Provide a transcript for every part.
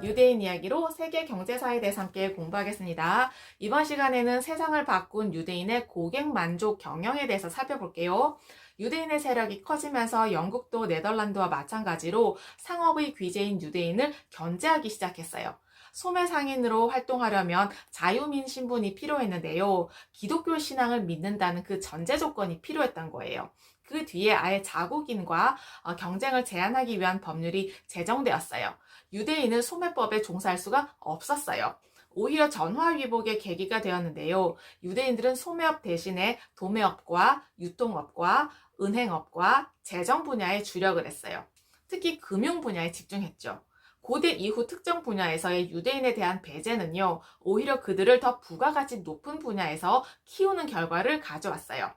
유대인 이야기로 세계 경제사에 대해서 함께 공부하겠습니다. 이번 시간에는 세상을 바꾼 유대인의 고객 만족 경영에 대해서 살펴볼게요. 유대인의 세력이 커지면서 영국도 네덜란드와 마찬가지로 상업의 귀재인 유대인을 견제하기 시작했어요. 소매 상인으로 활동하려면 자유민 신분이 필요했는데요. 기독교 신앙을 믿는다는 그 전제 조건이 필요했던 거예요. 그 뒤에 아예 자국인과 경쟁을 제한하기 위한 법률이 제정되었어요. 유대인은 소매법에 종사할 수가 없었어요. 오히려 전화위복의 계기가 되었는데요. 유대인들은 소매업 대신에 도매업과 유통업과 은행업과 재정 분야에 주력을 했어요. 특히 금융 분야에 집중했죠. 고대 이후 특정 분야에서의 유대인에 대한 배제는요, 오히려 그들을 더 부가가치 높은 분야에서 키우는 결과를 가져왔어요.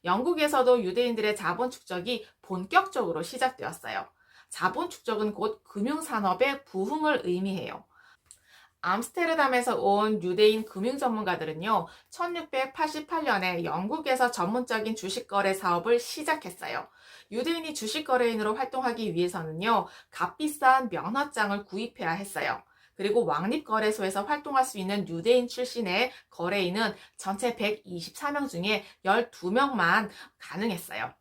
영국에서도 유대인들의 자본 축적이 본격적으로 시작되었어요. 자본 축적은 곧 금융산업의 부흥을 의미해요. 암스테르담에서 온 유대인 금융 전문가들은요, 1688년에 영국에서 전문적인 주식거래 사업을 시작했어요. 유대인이 주식거래인으로 활동하기 위해서는요, 값비싼 면허장을 구입해야 했어요. 그리고 왕립거래소에서 활동할 수 있는 유대인 출신의 거래인은 전체 124명 중에 12명만 가능했어요.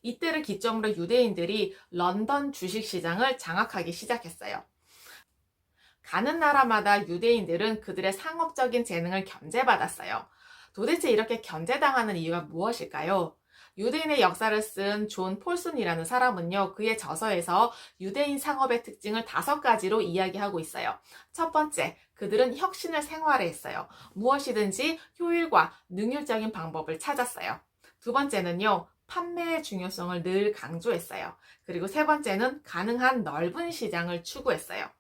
이때를 기점으로 유대인들이 런던 주식시장을 장악하기 시작했어요. 가는 나라마다 유대인들은 그들의 상업적인 재능을 견제받았어요. 도대체 이렇게 견제당하는 이유가 무엇일까요? 유대인의 역사를 쓴 존 폴슨이라는 사람은요, 그의 저서에서 유대인 상업의 특징을 5가지로 이야기하고 있어요. 첫 번째, 그들은 혁신을 생활화했어요. 무엇이든지 효율과 능률적인 방법을 찾았어요. 두 번째는요, 판매의 중요성을 늘 강조했어요. 그리고 세 번째는 가능한 넓은 시장을 추구했어요.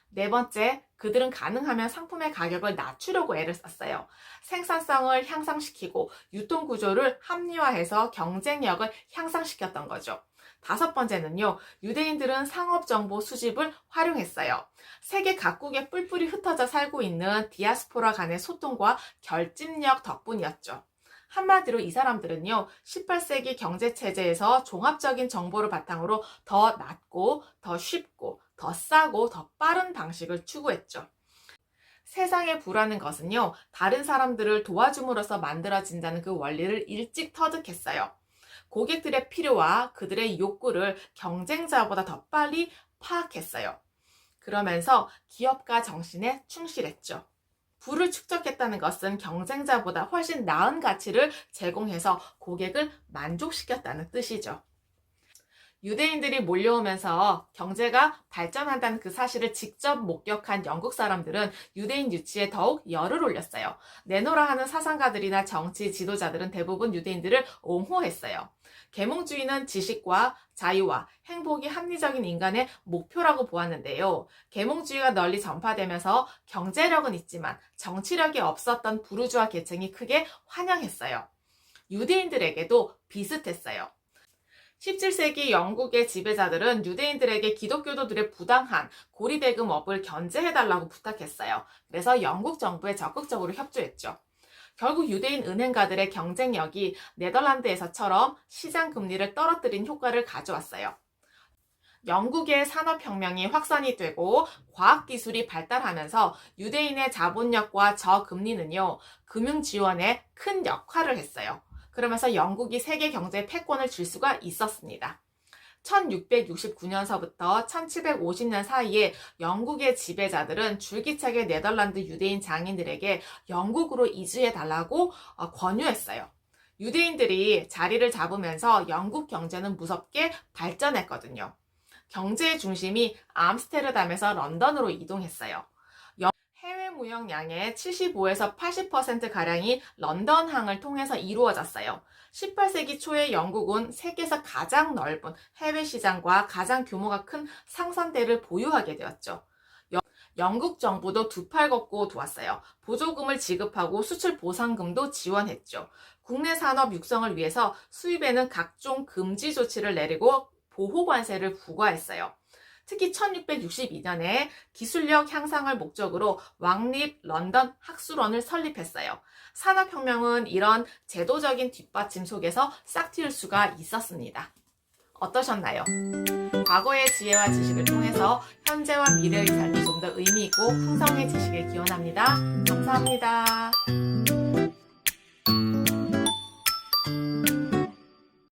네 번째, 그들은 가능하면 상품의 가격을 낮추려고 애를 썼어요. 생산성을 향상시키고 유통구조를 합리화해서 경쟁력을 향상시켰던 거죠. 다섯 번째는요, 유대인들은 상업정보 수집을 활용했어요. 세계 각국에 뿔뿔이 흩어져 살고 있는 디아스포라 간의 소통과 결집력 덕분이었죠. 한마디로 이 사람들은요, 18세기 경제체제에서 종합적인 정보를 바탕으로 더 낮고, 더 쉽고, 더 싸고, 더 빠른 방식을 추구했죠. 세상에 부라는 것은요, 다른 사람들을 도와줌으로써 만들어진다는 그 원리를 일찍 터득했어요. 고객들의 필요와 그들의 욕구를 경쟁자보다 더 빨리 파악했어요. 그러면서 기업가 정신에 충실했죠. 부를 축적했다는 것은 경쟁자보다 훨씬 나은 가치를 제공해서 고객을 만족시켰다는 뜻이죠. 유대인들이 몰려오면서 경제가 발전한다는 그 사실을 직접 목격한 영국 사람들은 유대인 유치에 더욱 열을 올렸어요. 내노라 하는 사상가들이나 정치 지도자들은 대부분 유대인들을 옹호했어요. 계몽주의는 지식과 자유와 행복이 합리적인 인간의 목표라고 보았는데요. 계몽주의가 널리 전파되면서 경제력은 있지만 정치력이 없었던 부르주아 계층이 크게 환영했어요. 유대인들에게도 비슷했어요. 17세기 영국의 지배자들은 유대인들에게 기독교도들의 부당한 고리대금업을 견제해달라고 부탁했어요. 그래서 영국 정부에 적극적으로 협조했죠. 결국 유대인 은행가들의 경쟁력이 네덜란드에서처럼 시장 금리를 떨어뜨린 효과를 가져왔어요. 영국의 산업혁명이 확산이 되고 과학기술이 발달하면서 유대인의 자본력과 저금리는요, 금융지원에 큰 역할을 했어요. 그러면서 영국이 세계 경제 패권을 줄 수가 있었습니다. 1669년서부터 1750년 사이에 영국의 지배자들은 줄기차게 네덜란드 유대인 장인들에게 영국으로 이주해달라고 권유했어요. 유대인들이 자리를 잡으면서 영국 경제는 무섭게 발전했거든요. 경제의 중심이 암스테르담에서 런던으로 이동했어요. 해외 무역량의 75에서 80%가량이 런던항을 통해서 이루어졌어요. 18세기 초에 영국은 세계에서 가장 넓은 해외 시장과 가장 규모가 큰 상선대를 보유하게 되었죠. 영국 정부도 두 팔 걷고 도왔어요. 보조금을 지급하고 수출 보상금도 지원했죠. 국내 산업 육성을 위해서 수입에는 각종 금지 조치를 내리고 보호관세를 부과했어요. 특히 1662년에 기술력 향상을 목적으로 왕립 런던 학술원을 설립했어요. 산업혁명은 이런 제도적인 뒷받침 속에서 싹틔울 수가 있었습니다. 어떠셨나요? 과거의 지혜와 지식을 통해서 현재와 미래의 삶을 좀 좀 더 의미 있고 풍성해지시길 기원합니다. 감사합니다.